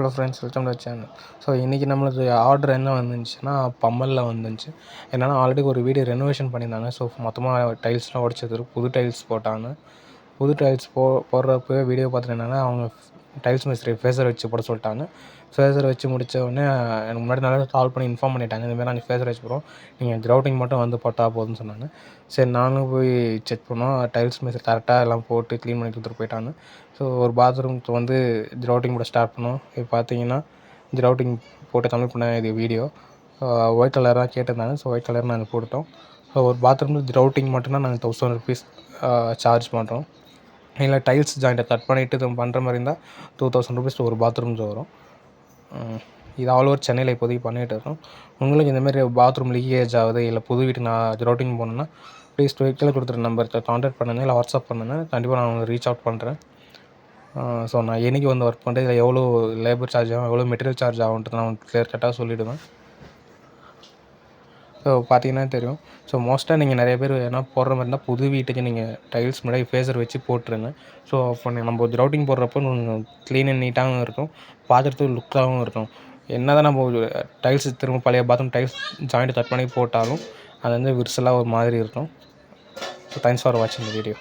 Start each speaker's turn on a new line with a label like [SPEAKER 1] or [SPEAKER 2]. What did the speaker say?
[SPEAKER 1] Hello friends, welcome to channel. So இன்றைக்கி நம்மளுக்கு order என்ன வந்துச்சுன்னா பம்மலில் வந்துச்சு. என்னென்னா ஆல்ரெடி ஒரு வீடு ரெனோவேஷன் பண்ணியிருந்தாங்க. ஸோ மொத்தமாக டைல்ஸ்லாம் உடச்சது, புது டைல்ஸ் போட்டாங்க. புது டைல்ஸ் போடுறப்பவே வீடியோ பார்த்துட்டு என்னென்னா அவங்க டைல்ஸ் மிஸ்திரி ஃபேஸர் வச்சு போட சொல்லிட்டாங்க. ஃபேஸர் வச்சு முடித்த உடனே எனக்கு முன்னாடி நல்லா கால் பண்ணி இன்ஃபார்ம் பண்ணிட்டாங்க, இதுமாதிரி நாங்கள் ஃபேஸர் வச்சு போகிறோம், நீங்கள் கிரவுட்டிங் மட்டும் வந்து போட்டால் போதும்னு சொன்னாங்க. சரி, நானும் போய் செக் பண்ணோம். டைல்ஸ் மிஸ்திரி கரெக்டாக எல்லாம் போட்டு க்ளீன் பண்ணி கொடுத்துட்டு போயிட்டாங்க. ஸோ ஒரு பாத்ரூம்க்கு வந்து கிரவுட்டிங் போட ஸ்டார்ட் பண்ணோம். இப்போ பார்த்தீங்கன்னா கிரவுட்டிங் போட்டு கம்ப்ளீட் பண்ண இது வீடியோ. ஒயிட் கலராக கேட்டிருந்தாங்க. ஸோ ஒயிட் கலர் நாங்கள் போட்டுட்டோம். ஸோ ஒரு பாத்ரூம் கிரவுட்டிங் மட்டும்தான் நாங்கள் 1000 ருபீஸ் சார்ஜ் பண்ணுறோம். இல்லை டைல்ஸ் ஜாயிண்ட்டை கட் பண்ணிவிட்டு இது பண்ணுற மாதிரி இருந்தால் 2000 ருபீஸ் ஒரு பாத்ரூம்ஸ் வரும். இது ஆல் ஓவர் சென்னையில் இப்போதைக்கு பண்ணிகிட்டு இருக்கோம். உங்களுக்கு இந்தமாதிரி பாத்ரூம் லீக்கேஜ் ஆகுது, இல்லை புது வீட்டுக்கு நான் கிரவுட்டிங் போகணுன்னா ப்ளீஸ் கீழே கொடுத்துருக்க நம்பருக்கு கான்டாக்ட் பண்ணுங்கள், இல்லை வாட்ஸ்அப் பண்ணுங்கள். கண்டிப்பாக நான் உங்களுக்கு ரீச் அவுட் பண்ணுறேன். ஸோ நான் என்றைக்கு வந்து ஒர்க் பண்ணுறேன், இதில் எவ்வளோ லேபர் சார்ஜ் ஆகும், எவ்வளோ மெட்டீரியல் சார்ஜ் ஆகுன்றது நான் உங்களுக்கு கிளியர் கட்டாக சொல்லிவிடுவேன். ஸோ பார்த்தீங்கன்னா தெரியும். ஸோ மோஸ்ட்டாக நீங்கள் நிறைய பேர் எதனா போடுற மாதிரி இருந்தால் புது வீட்டுக்கு நீங்கள் டைல்ஸ் முன்னாடி ஃபேஸர் வச்சு போட்டுருங்க. ஸோ அப்போ நம்ம கிரவுட்டிங் போடுறப்போ கொஞ்சம் க்ளீன் அண்ட் நீட்டாகவும் இருக்கும், பார்க்குறதுக்கு லுக்காகவும் இருக்கும். என்ன தான் நம்ம டைல்ஸ் திரும்ப பழைய பாத்ரூம் டைல்ஸ் ஜாயிண்ட் கட் பண்ணி போட்டாலும் அது வந்து விரிசலாக ஒரு மாதிரி இருக்கும். ஸோ தேங்க்ஸ் ஃபார் வாட்சிங் த வீடியோ.